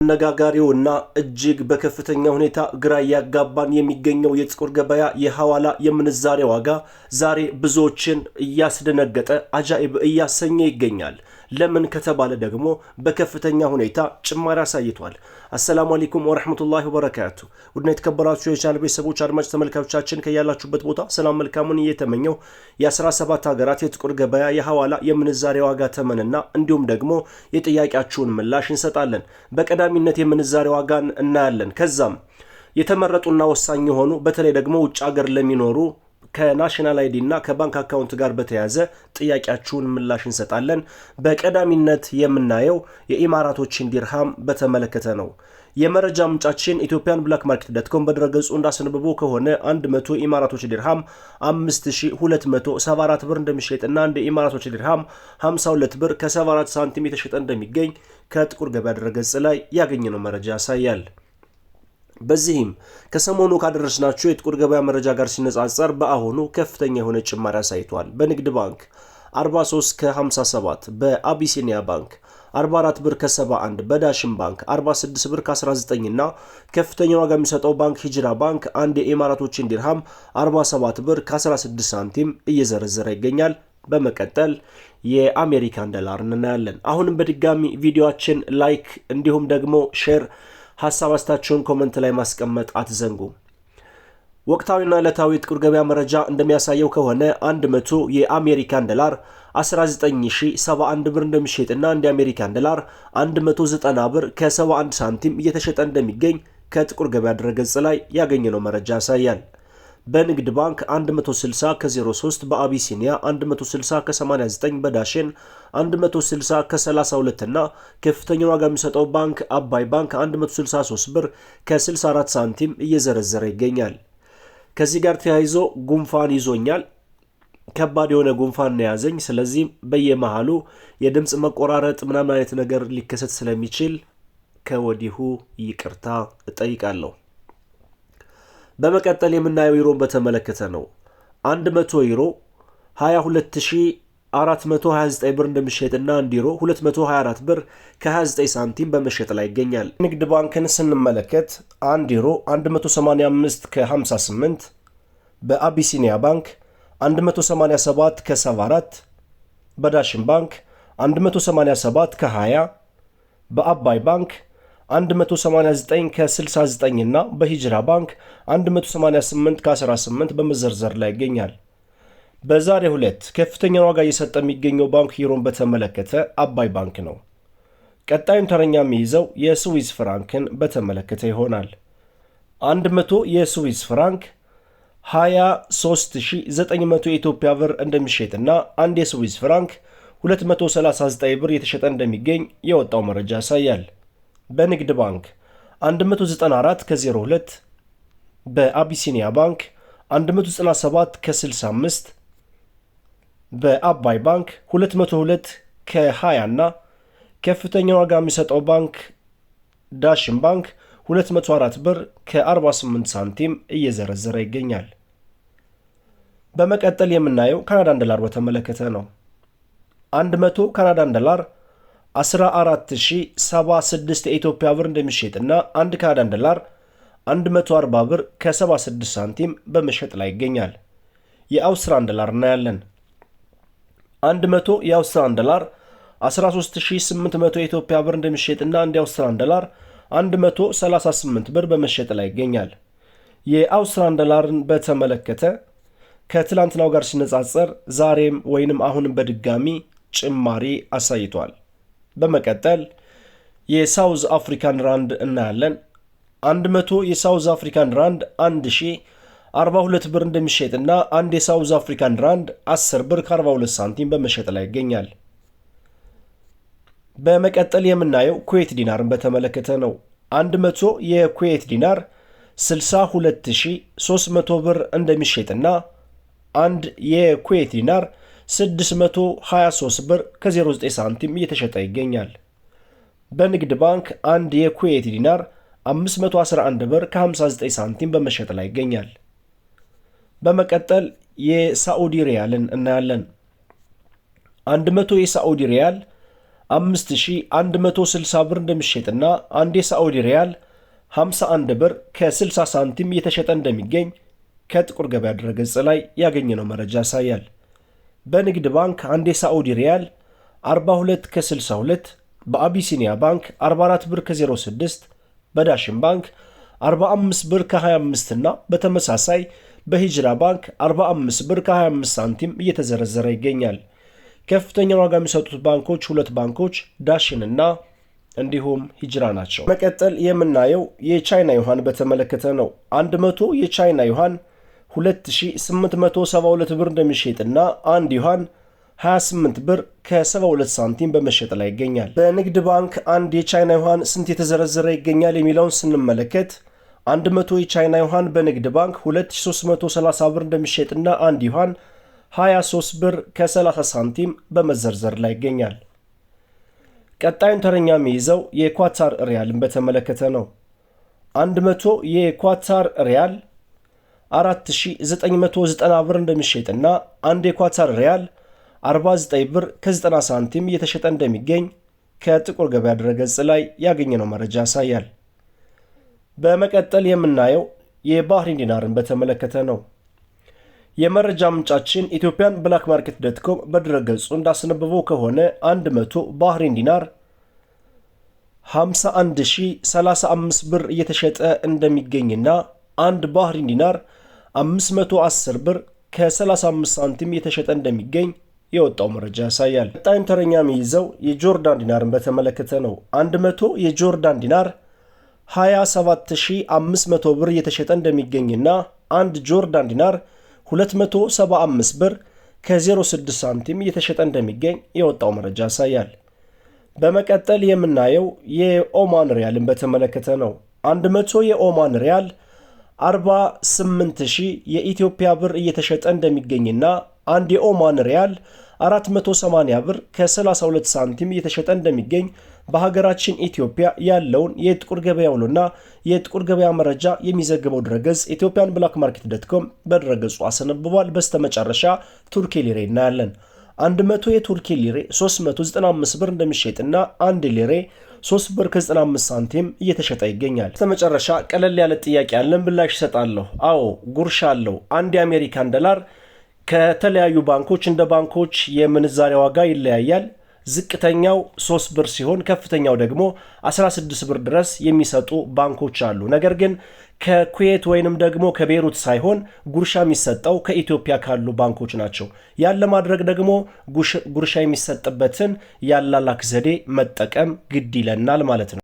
አነጋጋሪውና እጅግ በከፍተኛ ሁኔታ ግራ ያጋባን የሚገኘው የጥቁር ገበያ የሐዋላ የምንዛሬ ዋጋ ዛሬ ብዙዎችን እያስደነገጠ አጃኢብ እያሰኘ ይገኛል። ለምን ከተባለ ደግሞ በከፍተኛ ሁኔታ ጭማሪ አሳይቷል። አሰላሙ አለይኩም ወራህመቱላሂ ወበረካቱ። ውድና የተከበራችሁ የቻናል ቤተሰቦች አድማጭ ተመልካቾቻችን ከያላችሁበት ቦታ ሰላም መልካሙን እየተመኘው የ17 ሀገራት የጥቁር ገበያ የሐዋላ የምንዛሬ ዋጋ ተመንና እንዲሁም ደግሞ የጥያቄያችሁን ምላሽ እንሰጣለን። በቀዳሚነት የምንዛሬ ዋጋን እናያለን። ከዛም የተመረጡና ወሳኝ የሆኑ በተለይ ደግሞ ውጭ ሀገር ለሚኖሩ ከናሽናል አይዲ እና ከባንክ አካውንት ጋር በተያያዘ ጥያቄያችሁን ምላሽ እንሰጣለን። በቀዳሚነት የምናየው የኢማራቶችን ዲርሃም በተመለከተ ነው። የመረጃ ምንጫችን ethiopianblackmarket.com በድረገጹ እንዳስነበበው ከሆነ 100 ኢማራቶች ዲርሃም 5274 ብር እንደሚሸጥና አንድ ኢማራቶች ዲርሃም 52 ብር ከ74 ሳንቲም የተሸጠ እንደሚገኝ ከጥቁር ገበያ ድረገጽ ላይ ያገኘነው መረጃ ያሳያል። በዚህም ከሰሞኑ ካደረስናችሁ የጥቁር ገበያ መረጃ ጋር ሲነጻጸር በአሁኑ ከፍተኛ የሆነ ጭማሪ አሳይቷል። በንግድ ባንክ 43 ከ57፣ በአቢሲኒያ ባንክ 44 ብር ከ71፣ በዳሽን ባንክ 46 ብር ከ19 እና ከፍተኛ ዋጋ የሚሰጠው ባንክ ሂጅራ ባንክ አንድ የኢማራቶችን ዲርሃም 47 ብር ከ16 ሳንቲም እየዘረዘረ ይገኛል። በመቀጠል የአሜሪካን ዶላር እናያለን። አሁንም በድጋሚ ቪዲዮአችን ላይክ እንዲሁም ደግሞ ሼር ሐሳብ አስተያየታችሁን ኮሜንት ላይ ማስቀመጥ አትዘንጉ። ወቅታዊና ዕለታዊ ጥቁር ገበያ መረጃ እንደሚያሳየው ከሆነ 100 የአሜሪካን ዶላር 19071 ብር እንደሚሸጥና አንድ የአሜሪካን ዶላር 190 ብር ከ71 ሳንቲም እየተሸጠ እንደሚገኝ ከጥቁር ገበያ ድረገጽ ላይ ያገኘነው መረጃ ያሳያል። በንግድ ባንክ 160 ከ03፣ በአቢሲኒያ 160 ከ89፣ በዳሽን 160 ከ32 እና ከፍተኛ ዋጋ የሚሰጠው ባንክ አባይ ባንክ 163 ብር ከ64 ሳንቲም እየዘረዘረ ይገኛል። ከዚህ ጋር ተያይዞ ጉንፋን ይዞኛል። ከባድ የሆነ ጉንፋን ነው ያዘኝ። ስለዚህ በየመሃሉ የድምጽ መቆራረጥ ምናምን አይነት ነገር ሊከሰት ስለሚችል ከወዲሁ ይቅርታ እጠይቃለሁ። በመቀጠል የምናየው ዩሮን በተመለከተ ነው። 100 ዩሮ 22429 ብር እንደሚሸጥና 1 ዩሮ 224 ብር ከ29 ሳንቲም በመሸጥ ላይ ይገኛል። ንግድ ባንክን ስንመለከት 1 ዩሮ 185 ከ58፣ በአቢሲኒያ ባንክ 187 ከ74፣ በዳሽን ባንክ 187 ከ20፣ በአባይ ባንክ 189 ከ69 እና በሂጅራ ባንክ 188 ከ18 በመዘርዘር ላይ ይገኛል። በዛሬው ዕለት ከፍተኛ ዋጋ እየሰጠ የሚገኘው ባንክ ዩሮን በተመለከተ አባይ ባንክ ነው። ቀጣዩን ተረኛ የሚይዘው የስዊዝ ፍራንክን በተመለከተ ይሆናል። 100 የስዊዝ ፍራንክ 23900 የኢትዮጵያ ብር እንደሚሸጥና አንድ የስዊዝ ፍራንክ 239 ብር የተሸጠ እንደሚገኝ የወጣው መረጃ ያሳያል። በንግድ ባንክ 194 ከ02፣ በአቢሲኒያ ባንክ 197 ከ65፣ በአባይ ባንክ 202 ከ20 እና ከፍተኛ ዋጋ የሚሰጠው ባንክ ዳሽን ባንክ 204 ብር ከ48 ሳንቲም እየዘረዘረ ይገኛል። በመቀጠል የምናየው ካናዳን ዶላር በተመለከተ ነው። 100 ካናዳን ዶላር 14076 የኢትዮጵያ ብር እንደሚሸጥና አንድ ካናዳን ዶላር 140 ብር ከ76 ሳንቲም በመሸጥ ላይ ይገኛል። የአውስትራሊያን ዶላር እናያለን። 100 የአውስትራሊያን ዶላር 13800 የኢትዮጵያ ብር እንደሚሸጥና አንድ የአውስትራሊያን ዶላር 138 ብር በመሸጥ ላይ ይገኛል። የአውስትራሊያን ዶላርን በተመለከተ ከትላንትናው ጋር ሲነጻጸር ዛሬም ወይንም አሁንም በድጋሚ ጭማሪ አሳይቷል። በመቀጠል የሳውዝ አፍሪካን ራንድ እናያለን። 100 የሳውዝ አፍሪካን ራንድ 1042 ብር እንደሚሸጥና አንድ የሳውዝ አፍሪካን ራንድ 10 ብር ከ42 ሳንቲም በመሸጥ ላይ ይገኛል። በመቀጠል የምናየው ኩዌት ዲናርን በተመለከተ ነው። 100 የኩዌት ዲናር 62300 ብር እንደሚሸጥና አንድ የኩዌት ዲናር 623 ብር ከ09 ሳንቲም እየተሸጠ ይገኛል። በንግድ ባንክ አንድ የኩዌት ዲናር 511 ብር ከ59 ሳንቲም በመሸጥ ላይ ይገኛል። በመቀጠል የሳዑዲ ሪያልን እናያለን። 100 የሳዑዲ ሪያል 5160 ብር እንደሚሸጥና አንድ የሳዑዲ ሪያል 51 ብር ከ60 ሳንቲም እየተሸጠ እንደሚገኝ ከጥቁር ገበያ ድረገጽ ላይ ያገኘነው መረጃ ያሳያል። በንግድ ባንክ አንድ የሳዑዲ ሪያል 42 ከ62፣ በአቢሲኒያ ባንክ 44 ብር ከ06፣ በዳሽን ባንክ 45 ብር ከ25 እና በተመሳሳይ በሂጅራ ባንክ 45 ብር ከ25 ሳንቲም እየተዘረዘረ ይገኛል። ከፍተኛ ዋጋ የሚሰጡት ባንኮች ሁለት ባንኮች ዳሽን እና እንዲሁም ሂጅራ ናቸው። መቀጠል የምናየው የቻይና ዩሃን በተመለከተ ነው። 100 የቻይና ዩሃን 2872 ብር እንደሚሸጥና አንድ ዩሃን 28 ብር ከ72 ሳንቲም በመሸጥ ላይ ይገኛል። በንግድ ባንክ አንድ የቻይና ዩሃን ስንት የተዘረዘረ ይገኛል የሚለውን ስንመለከት 100 የቻይና ዩሃን በንግድ ባንክ 2330 ብር እንደሚሸጥና አንድ ዩሃን 23 ብር ከ30 ሳንቲም በመዘርዘር ላይ ይገኛል። ቀጣዩን ተረኛ የሚይዘው የኳታር ሪያልን በተመለከተ ነው። 100 የኳታር ሪያል 4990 ብር እንደሚሸጥና አንድ የኳታር ሪያል 49 ብር ከ90 ሳንቲም እየተሸጠ እንደሚገኝ ከጥቁር ገበያ ድረገጽ ላይ ያገኘነው መረጃ ያሳያል። በመቀጠል የምናየው የባህሪን ዲናርን በተመለከተ ነው። የመረጃ ምንጫችን ኢትዮጵያን ብላክ ማርኬት .com በድረገጹ እንዳስነበበው ከሆነ 100 ባህሪን ዲናር 51035 ብር እየተሸጠ እንደሚገኝና አንድ ባህሪን ዲናር 510 ብር ከ35 ሳንቲም እየተሸጠ እንደሚገኝ የወጣው መረጃ ያሳያል። ቀጣዩን ተረኛ የሚይዘው የጆርዳን ዲናርን በተመለከተ ነው። 100 የጆርዳን ዲናር 27500 ብር እየተሸጠ እንደሚገኝና አንድ ጆርዳን ዲናር 275 ብር ከ06 ሳንቲም እየተሸጠ እንደሚገኝ የወጣው መረጃ ያሳያል። በመቀጠል የምናየው የኦማን ሪያልን በተመለከተ ነው። 100 የኦማን ሪያል 48000 የኢትዮጵያ ብር እየተሸጠ እንደሚገኝና አንድ የኦማን ሪያል 480 ብር ከ32 ሳንቲም እየተሸጠ እንደሚገኝ በሀገራችን ኢትዮጵያ ያለውን የጥቁር ገበያ ውሎና የጥቁር ገበያ መረጃ የሚዘግበው ድረገጽ ኢትዮጵያን ብላክ ማርኬት .com በድረገጹ አስነብቧል። በስተመጨረሻ ቱርኪ ሊሬ እናያለን። 100 የቱርኪ ሊሬ 395 ብር እንደሚሸጥና አንድ ሊሬ 3 ብር ከ95 ሳንቲም እየተሸጠ ይገኛል። በስተመጨረሻ ቀለል ያለ ጥያቄ ያለን ብላሽ እሰጣለሁ። አዎ ጉርሻ አለው። አንድ የአሜሪካን ዶላር ከተለያዩ ባንኮች እንደ ባንኮች የምንዛሬ ዋጋ ይለያያል። ዝቅተኛው 3 ብር ሲሆን ከፍተኛው ደግሞ 16 ብር ድረስ የሚሰጡ ባንኮች አሉ። ነገር ግን ከኩዌት ወይንም ደግሞ ከቤሩት ሳይሆን ጉርሻ የሚሰጠው ከኢትዮጵያ ካሉ ባንኮች ናቸው። ያን ለማድረግ ደግሞ ጉርሻ የሚሰጥበትን ያላላክ ዘዴ መጠቀም ግድ ይለናል ማለት ነው።